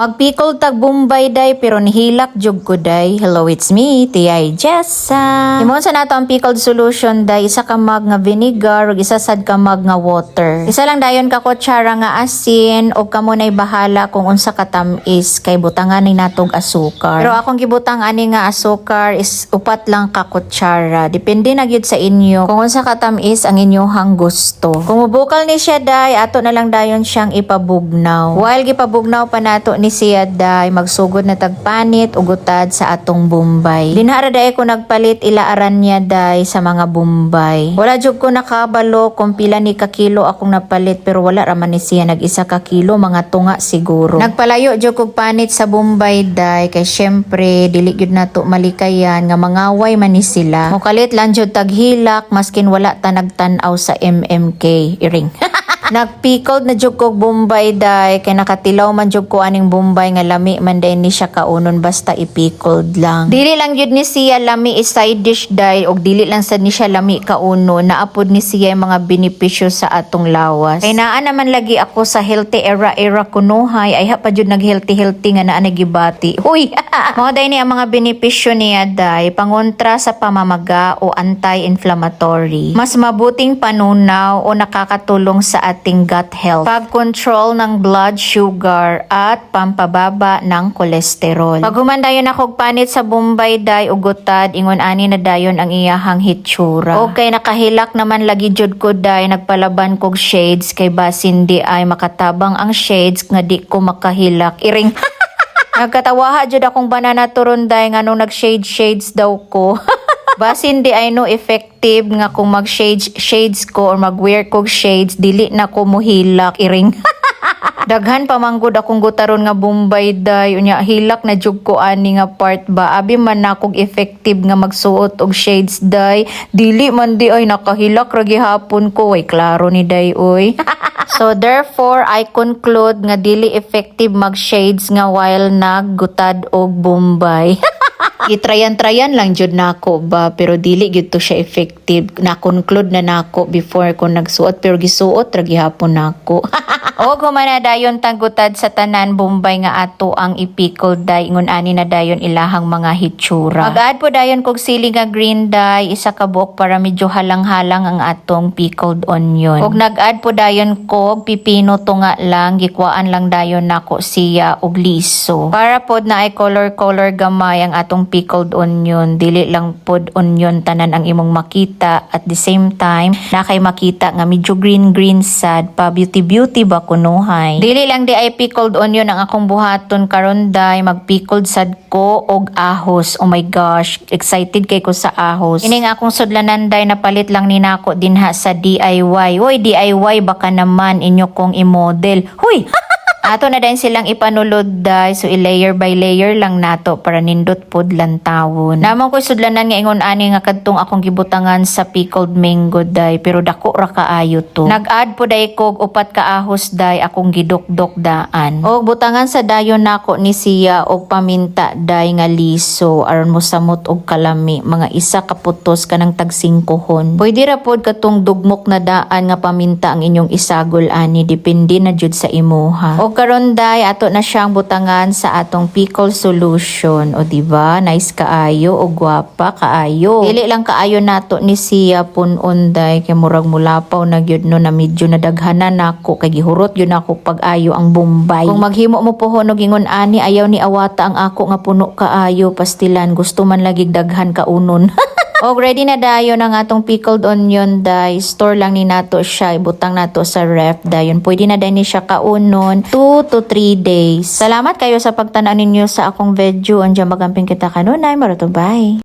Magpikol tag Bombay day pero nihilak jug ko day. Hello, it's me, Tiyay Jessa. Imon sa nato ang pickled solution day, isa ka mag nga vinegar ug isa sad ka mag nga water. Isa lang dayon ka kutsara nga asin ug kamo nay bahala kung unsa ka tamis kay butangan ni natog asukar. Pero akong gibutang ani nga asukar is upat lang ka kutsara. Depende na gyud sa inyo kung unsa ka tamis ang inyohang gusto. Kung mubukal ni siya day, ato na lang dayon siyang ipabugnaw. While gipabugnaw pa nato ni siya day, magsugod na tagpanit ugutad sa atong Bombay. Dinara day ko nagpalit ilaaran niya day sa mga Bombay. Wala jud ko nakabalo kung pila ni ka kilo akong napalit pero wala raman ni siya nag-isa ka kilo, mga tunga siguro. Nagpalayo jud kog panit sa Bombay day kay syempre dili gyud nato malikayan nga mangaway man ni sila. Mukalit lang jud taghilak maskin wala ta nagtan-aw sa MMK iring. Nagpickled na jud kog Bombay day kay nakatilaw man jud ko aning Bombay nga lami man day ni siya kaunon basta ipickled lang. Dili lang jud ni siya lami is side dish day og dili lang sad ni siya lami kauno, naapod ni siya mga benepisyo sa atong lawas. Kay naa naman lagi ako sa healthy era kunuhay ay pa jud nag healthy nga naa nagibati. Uy, mo day ni ang mga benepisyo niya day pangontra sa pamamaga o anti-inflammatory. Mas mabuting panunaw o nakakatulong sa ating gut health, pag-control ng blood sugar at pampababa ng kolesterol. Pag humandayon ako panit sa Bombay day ugutad ingon ani na dayon ang iyahang hitsura. Okay, nakahilak naman lagi jud ko day, nagpalaban kog shades kay basin di ay makatabang ang shades nga di ko makahilak iring. Nagkatawaha jud akong banana turon day nga nung nag-shades daw ko. Basin di ay no effective nga kung mag-shades ko or mag-wear kog shades, dili na ko muhilak iring. Daghan pa manggod akong gutaron nga Bombay day, unya hilak na jug ko ani nga part ba. Abi man na kog effective nga magsuot og shades day, dili man di ay nakahilak ra gihapon ko. Way klaro ni day oy. So therefore I conclude nga dili effective mag-shades nga while naggutad og Bombay. Gitrayan-trayan lang jud nako ba pero dili gyud to siya effective. Na-conclude na nako before ko nagsuot pero gisuot ra gihapon nako. O humana dayon tagutad sa tanan Bombay nga ato ang ipickled day ingon ani na dayon ilahang mga hitsura. Mag-add po dayon kog sili nga green day, isa ka buok para medyo halang-halang ang atong pickled onion. Og nag-add po dayon kog pipino tunga lang, gikwaan lang dayon nako siya og liso. Para pod na ay color gamay ang atong pickled onion, dili lang pod onion tanan ang imong makita, at the same time na kay makita nga medyo green sad pa beauty ba kunuhay. Dili lang di ay pickled onion ang akong buhaton karon day, mag-pickled sad ko og ahos. Oh my gosh, excited kay ko sa ahos. Ining akong sudlanan day napalit lang ni nako dinha sa DIY. Hoy DIY baka naman inyo kong i-model. Hoy. Ato na din silang ipanulod day, so i-layer by layer lang nato para nindot pod lantawon. Namang ko'y sudlanan nga ingon ani nga kadtong akong gibutangan sa pickled mango day pero dako ra kaayo to. Nag-add po day kog upat ka ahos day akong gidukdok daan. Og butangan sa dayon nako ni siya og paminta day nga liso aron mo samot og kalami, mga isa ka putos kanang tag 5 hon. Pwede ra pod katong dugmok na daan nga paminta ang inyong isagol ani, depende na jud sa imuha. O karon day ato na siyang butangan sa atong pickle solution. O diba, nice kaayo o gwapa kaayo. Dili lang kaayo nato ni siya punon day kay murag mulapaw na gyud no na medyo nadaghanan nako kay gihurot gyud nako pag-ayo ang Bombay. Kung maghimo mo pohon og ingon ani ayaw ni awata ang ako nga puno kaayo pastilan, gusto man lagi daghan kaunon. Og ready na dayon ang atong pickled onion day. Store lang ni nato siya, ibutang nato sa ref dayon. Pwede na din ni siya kaunon 2 to 3 days. Salamat kayo sa pagtan-aw ninyo sa akong video. Andiyan magamping kita kanunay. Maruto, bye.